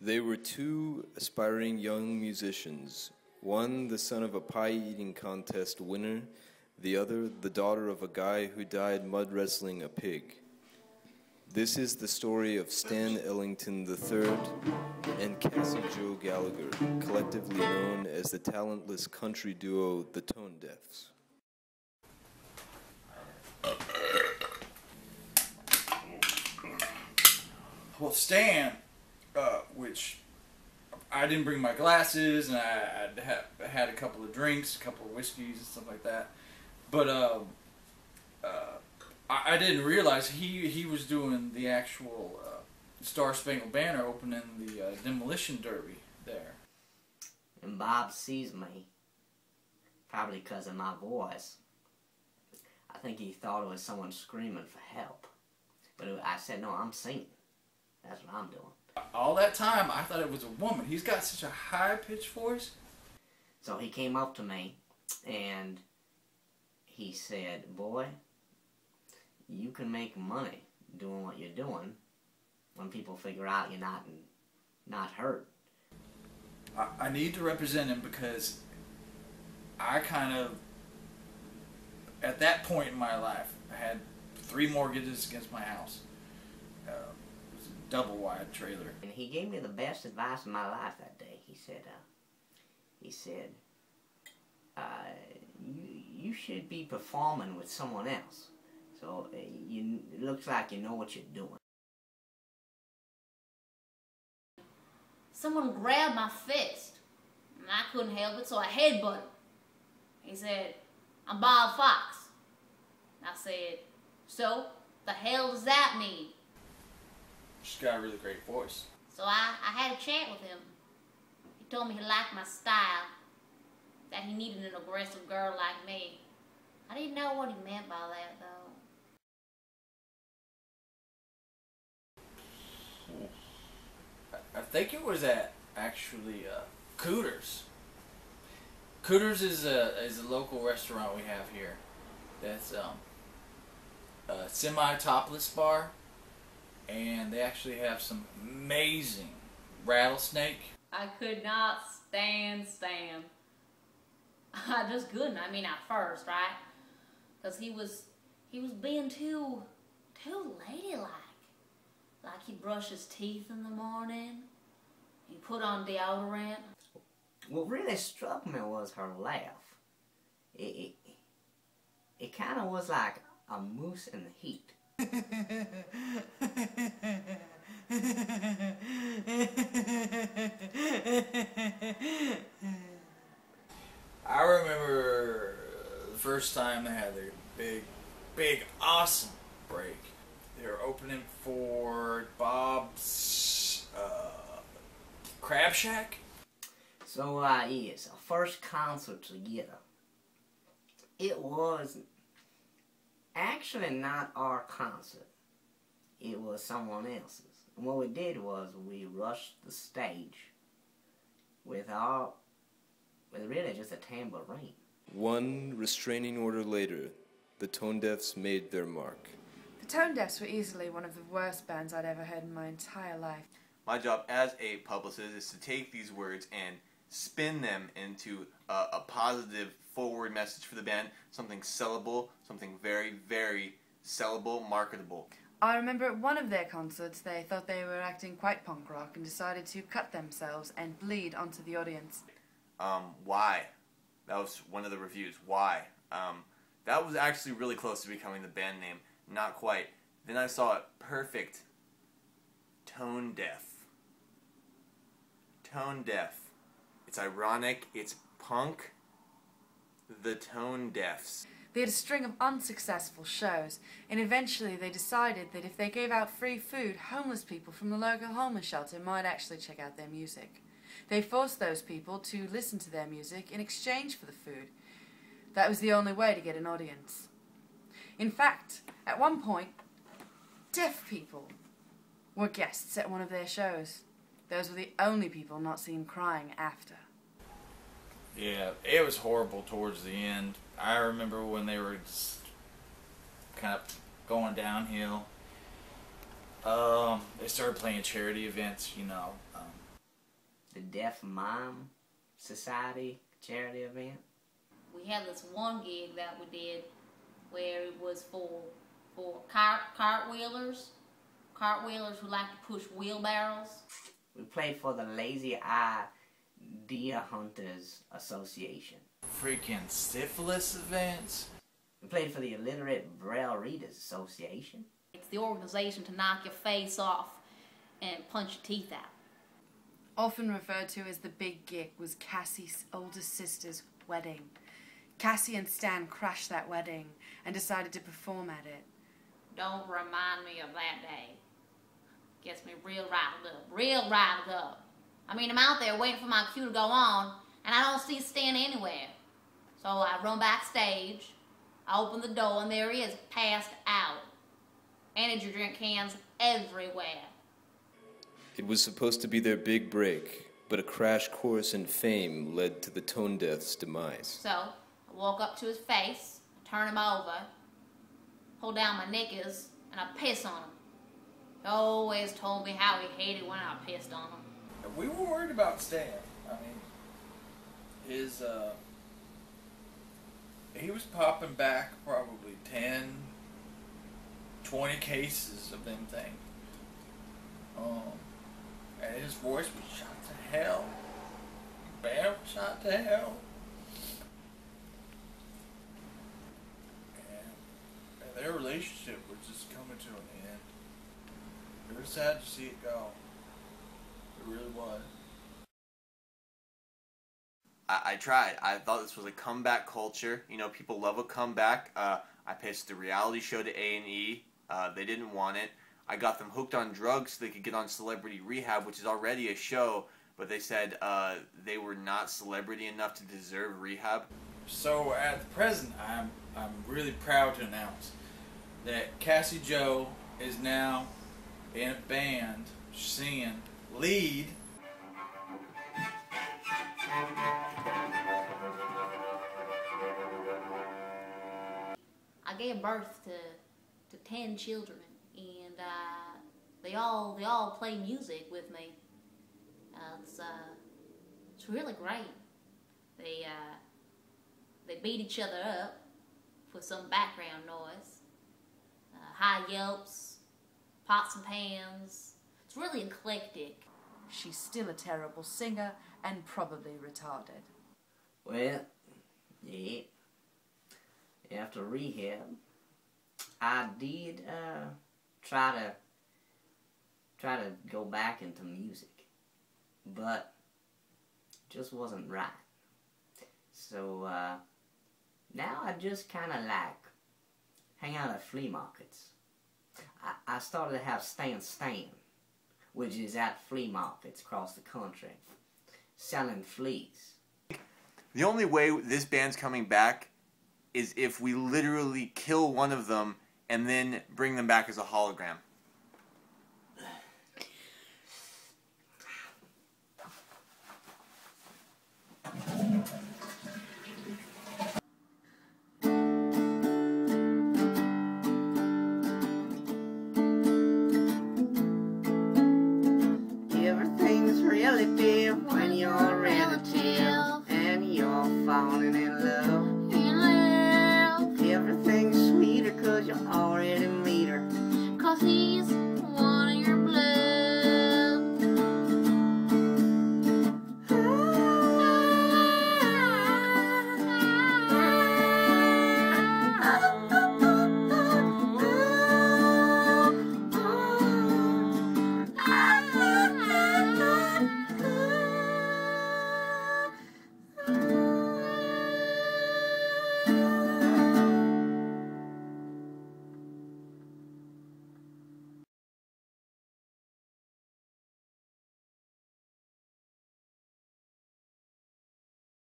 They were two aspiring young musicians, one the son of a pie-eating contest winner, the other the daughter of a guy who died mud wrestling a pig. This is the story of Stan Ellington III and Cassie Joe Gallagher, collectively known as the talentless country duo the Tonedeafs. Well, Stan, which I didn't bring my glasses, and I had a couple of drinks, a couple of whiskeys and stuff like that, but I didn't realize he was doing the actual Star Spangled Banner opening the Demolition Derby there. And Bob sees me, probably because of my voice. I think he thought it was someone screaming for help. But I said, no, I'm singing. That's what I'm doing. All that time, I thought it was a woman. He's got such a high-pitched voice. So he came up to me, and he said, boy, you can make money doing what you're doing when people figure out you're not hurt. I need to represent him because I kind of, at that point in my life, I had 3 mortgages against my house. It was a double-wide trailer. And he gave me the best advice of my life that day. He said, you should be performing with someone else. So it looks like you know what you're doing. Someone grabbed my fist, and I couldn't help it, so I headbutted him. He said, I'm Bob Fox. I said, so, the hell does that mean? She's got a really great voice. So I had a chat with him. He told me he liked my style, that he needed an aggressive girl like me. I didn't know what he meant by that, though. I think it was at actually Cooters. Cooters is a local restaurant we have here. That's a semi-topless bar, and they actually have some amazing rattlesnake. I could not stand Stan. I just couldn't. I mean, at first, right? Because he was being too ladylike. Like he'd brush his teeth in the morning. He'd put on deodorant. What really struck me was her laugh. It kind of was like a moose in the heat. I remember the first time they had their big, awesome break. They were opening for Bob's Crab Shack. So, yes, our first concert together. It was actually not our concert. It was someone else's. And what we did was we rushed the stage with really just a tambourine. One restraining order later, the Tonedeafs made their mark. The Tonedeafs were easily one of the worst bands I'd ever heard in my entire life. My job as a publicist is to take these words and spin them into a positive forward message for the band, something sellable, something very, very sellable, marketable. I remember at one of their concerts they thought they were acting quite punk rock and decided to cut themselves and bleed onto the audience. Why? That was one of the reviews. Why? That was actually really close to becoming the band name. Not quite. Then I saw it. Perfect. Tone deaf. Tone deaf. It's ironic. It's punk. The Tonedeafs. They had a string of unsuccessful shows, and eventually they decided that if they gave out free food, homeless people from the local homeless shelter might actually check out their music. They forced those people to listen to their music in exchange for the food. That was the only way to get an audience. In fact, at one point, deaf people were guests at one of their shows. Those were the only people not seen crying after. Yeah, it was horrible towards the end. I remember when they were kind of going downhill. They started playing charity events, you know. the Deaf Mime Society charity event. We had this one gig that we did where it was for cartwheelers who like to push wheelbarrows. We played for the Lazy Eye Deer Hunters Association. Freaking syphilis events. We played for the Illiterate Braille Readers Association. It's the organization to knock your face off and punch your teeth out. Often referred to as the big gig was Cassie's oldest sister's wedding. Cassie and Stan crashed that wedding and decided to perform at it. Don't remind me of that day. Gets me real riled up. I mean, I'm out there waiting for my cue to go on, and I don't see Stan anywhere. So I run backstage, I open the door, and there he is, passed out. Energy drink cans everywhere. It was supposed to be their big break, but a crash course in fame led to the Tonedeafs' demise. So I walk up to his face, turn him over, pull down my knickers, and I piss on him. He always told me how he hated when I pissed on him. We were worried about Stan. I mean, he was popping back probably 10, 20 cases of them things. And his voice was shot to hell. Bam, shot to hell. And their relationship was just coming to an end. It was sad to see it go. It really was. I tried. I thought this was a comeback culture. You know, people love a comeback. I pitched the reality show to A&E. They didn't want it. I got them hooked on drugs so they could get on Celebrity Rehab, which is already a show, but they said they were not celebrity enough to deserve rehab. So at the present, I'm really proud to announce that Cassie Joe is now in a band singing lead. I gave birth to 10 children, and they all play music with me. It's really great. They beat each other up for some background noise. High yelps, pots and pans. It's really eclectic. She's still a terrible singer and probably retarded. Well, yeah. After rehab, I did try to go back into music, but just wasn't right. So now I just kind of like hang out at flea markets. I started to have stand, which is at flea markets across the country, selling fleas. The only way this band's coming back is if we literally kill one of them and then bring them back as a hologram. Everything's really big when you're